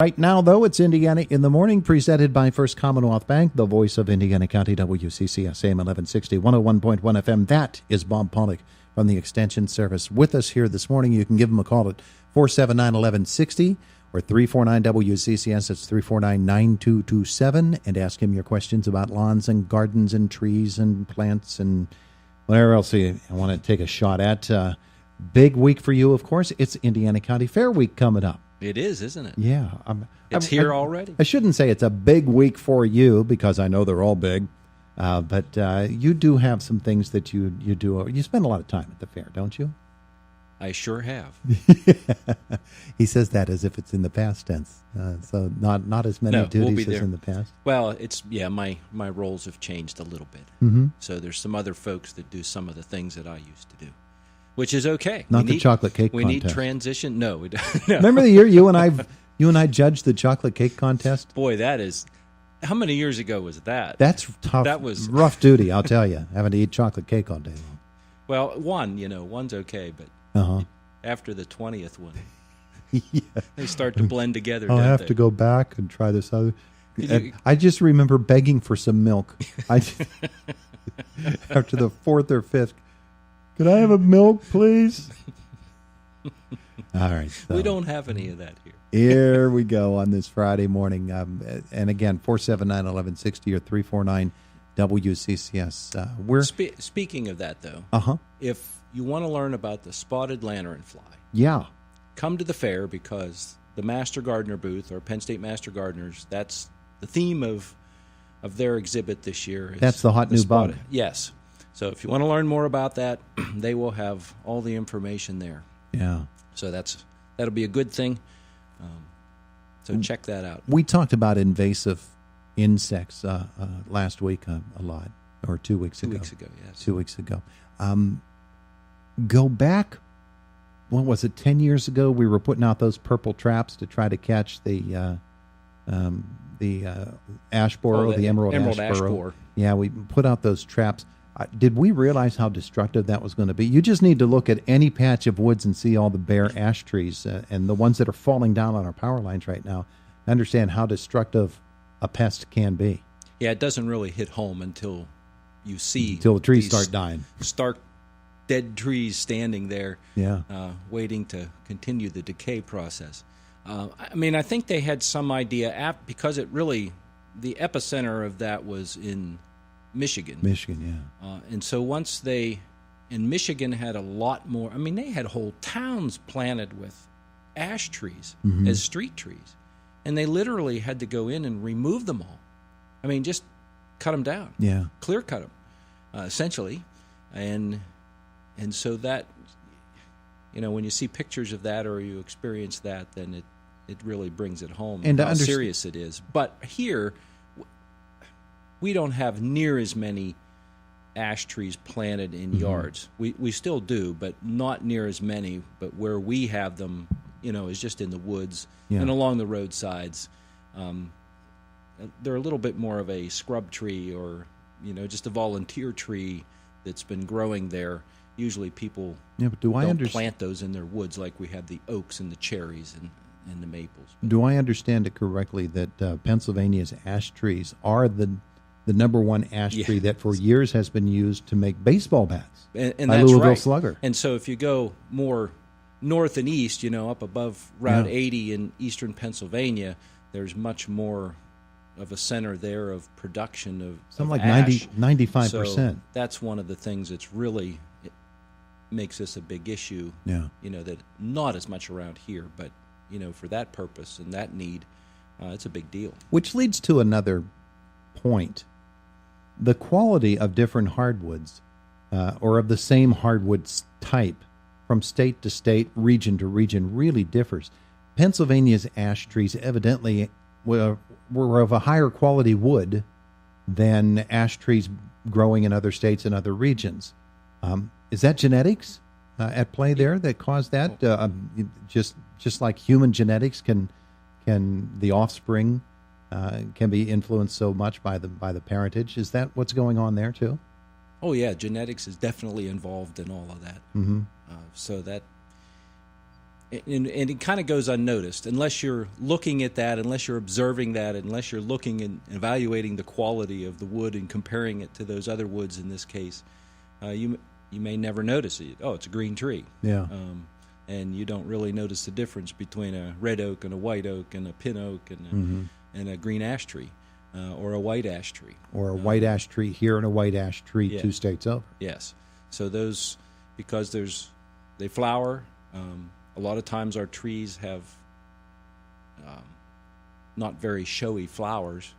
Right now, though, it's Indiana in the Morning, presented by First Commonwealth Bank, the voice of Indiana County, WCCS, AM 1160, 101.1 FM. That is Bob Pollock from the Extension Service with us here this morning. You can give him a call at 479-1160 or 349-WCCS. It's 349-9227, and ask him your questions about lawns and gardens and trees and plants and whatever else you want to take a shot at. Big week for you, of course. It's Indiana County Fair Week coming up. It is, isn't it? Yeah. It's here already. I shouldn't say it's a big week for you because I know they're all big, but you do have some things that you do. You spend a lot of time at the fair, don't you? I sure have. He says that as if it's in the past tense, so not as many duties as in the past. Well, it's my roles have changed a little bit. Mm-hmm. So there's some other folks that do some of the things that I used to do, which is okay. Not the chocolate cake contest. We need transition. No, we don't. No. Remember the year you and I judged the chocolate cake contest? Boy, that is. How many years ago was that? That's tough. That was rough duty, I'll tell you, having to eat chocolate cake all day long. Well, one's okay, but after the 20th one, they start to blend together. I'll have to go back and try this other. I just remember begging for some milk. After the fourth or fifth, could I have a milk, please? All right. So. We don't have any of that here. Here we go on this Friday morning. And again, 479-1160 or 349-WCCS. Speaking of that, though, if you want to learn about the spotted lanternfly, come to the fair because the Master Gardener booth, or Penn State Master Gardeners, that's the theme of their exhibit this year. That's the hot new bug. Yes. So if you want to learn more about that, they will have all the information there. Yeah. So that'll be a good thing. So check that out. We talked about invasive insects last week a lot, or 2 weeks ago. 2 weeks ago, yes. 2 weeks ago. Go back, what was it, 10 years ago? We were putting out those purple traps to try to catch the ash borer, the emerald ash borer. Yeah, we put out those traps. Did we realize how destructive that was going to be? You just need to look at any patch of woods and see all the bare ash trees and the ones that are falling down on our power lines right now. Understand how destructive a pest can be. Yeah, it doesn't really hit home until you see the trees start dying. Stark, dead trees standing there, waiting to continue the decay process. I think they had some idea because the epicenter of that was in Michigan. And so once Michigan had a lot more, they had whole towns planted with ash trees as street trees. And they literally had to go in and remove them all. Just cut them down. Yeah. Clear cut them, essentially. And so that, when you see pictures of that or you experience that, then it really brings it home and how serious it is. But here, we don't have near as many ash trees planted in yards. We still do, but not near as many. But where we have them, is just in the woods and along the roadsides. They're a little bit more of a scrub tree or, just a volunteer tree that's been growing there. Usually people don't plant those in their woods like we have the oaks and the cherries and the maples. Do I understand it correctly that Pennsylvania's ash trees are the number one ash tree that for years has been used to make baseball bats and by that's Louisville right. Slugger? And so if you go more north and east, up above Route 80 in eastern Pennsylvania, there's much more of a center there of production of something like ash. 95%. So that's one of the things that's really makes this a big issue. Yeah. That not as much around here, but for that purpose and that need, it's a big deal. Which leads to another point. The quality of different hardwoods or of the same hardwood type from state to state, region to region, really differs. Pennsylvania's ash trees evidently were of a higher quality wood than ash trees growing in other states and other regions. Is that genetics at play there that caused that? Just like human genetics can the offspring can be influenced so much by the parentage. Is that what's going on there too? Oh yeah, genetics is definitely involved in all of that. Mm-hmm. So that and it kind of goes unnoticed unless you're looking at that, unless you're observing that, unless you're looking and evaluating the quality of the wood and comparing it to those other woods in this case. You may never notice it. Oh, it's a green tree. Yeah. And you don't really notice the difference between a red oak and a white oak and a pin oak and a green ash tree or a white ash tree. Or a white ash tree here and a white ash tree 2 states over. Yes. So those, because they flower. A lot of times our trees have not very showy flowers,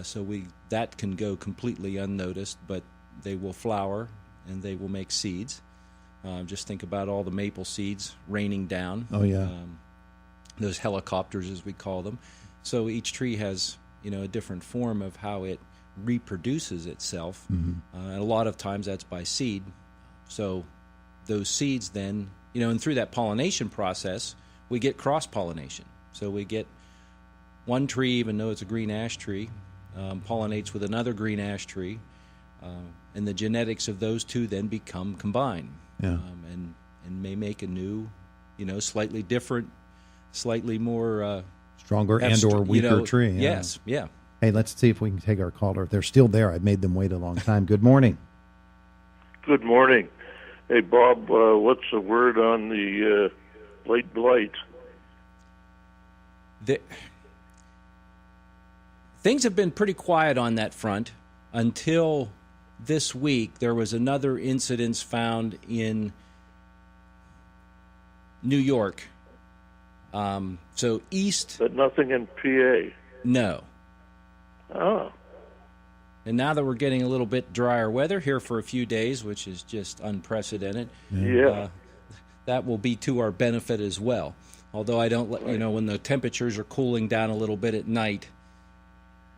so that can go completely unnoticed, but they will flower and they will make seeds. Just think about all the maple seeds raining down. Oh, yeah. Those helicopters, as we call them. So each tree has, a different form of how it reproduces itself. And a lot of times that's by seed. So those seeds then, and through that pollination process, we get cross-pollination. So we get one tree, even though it's a green ash tree, pollinates with another green ash tree, and the genetics of those two then become combined. Yeah. And may make a new, slightly different, slightly more stronger and or weaker tree. Yeah. Yes, yeah. Hey, let's see if we can take our caller. If they're still there, I've made them wait a long time. Good morning. Good morning. Hey, Bob, what's the word on the late blight? Things have been pretty quiet on that front until this week. There was another incident found in New York. So east. But nothing in PA? No. Oh. And now that we're getting a little bit drier weather here for a few days, which is just unprecedented, that will be to our benefit as well. Although I don't, when the temperatures are cooling down a little bit at night,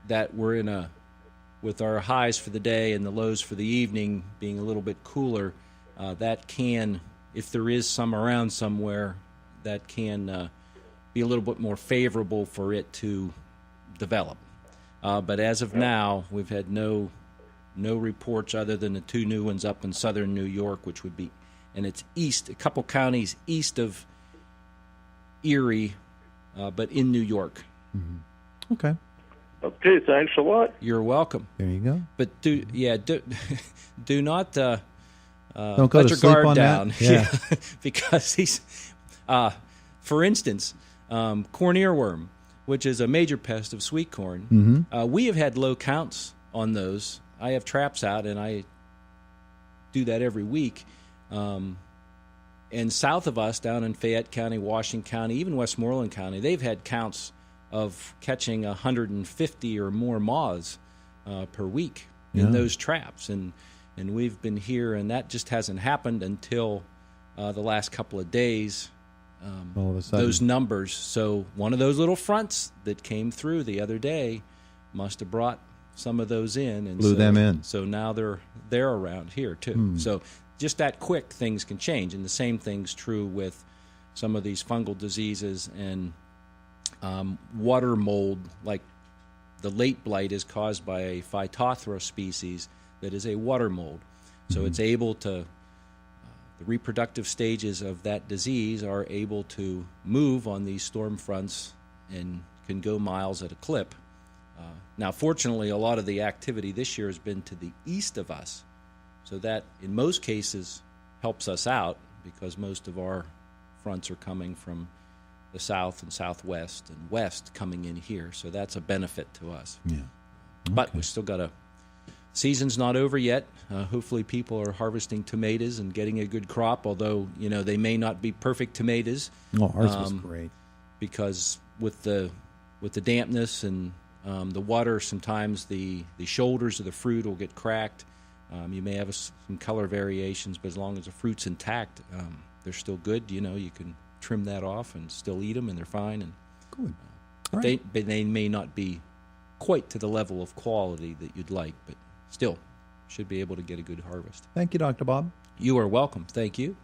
that we're with our highs for the day and the lows for the evening being a little bit cooler, that can, if there is some around somewhere, that can be a little bit more favorable for it to develop. But as of now, we've had no reports other than the 2 new ones up in southern New York, which would be, and it's east, a couple counties east of Erie, but in New York. Mm-hmm. Okay. Okay, thanks a lot. You're welcome. There you go. But do not don't go let to your sleep guard on down. That. Yeah. Because he's, for instance, corn earworm, which is a major pest of sweet corn. We have had low counts on those. I have traps out, and I do that every week. And south of us, down in Fayette County, Washington County, even Westmoreland County, they've had counts of catching 150 or more moths per week in those traps. And we've been here, and that just hasn't happened until the last couple of days. All of a sudden. Those numbers. So one of those little fronts that came through the other day must have brought some of those in and blew them in. So now they're around here too. So just that quick, things can change, and the same thing's true with some of these fungal diseases and water mold. Like the late blight is caused by a Phytophthora species that is a water mold. So it's able to. The reproductive stages of that disease are able to move on these storm fronts and can go miles at a clip. Now, fortunately, a lot of the activity this year has been to the east of us, so that in most cases helps us out because most of our fronts are coming from the south and southwest and west coming in here, so that's a benefit to us. Yeah. Okay. But we still got season's not over yet. Hopefully people are harvesting tomatoes and getting a good crop, although, they may not be perfect tomatoes. Oh, ours was great. Because with the dampness and the water, sometimes the shoulders of the fruit will get cracked. You may have some color variations, but as long as the fruit's intact, they're still good. You can trim that off and still eat them, and they're fine. And good. They may not be quite to the level of quality that you'd like, but still should be able to get a good harvest. Thank you, Dr. Bob. You are welcome. Thank you.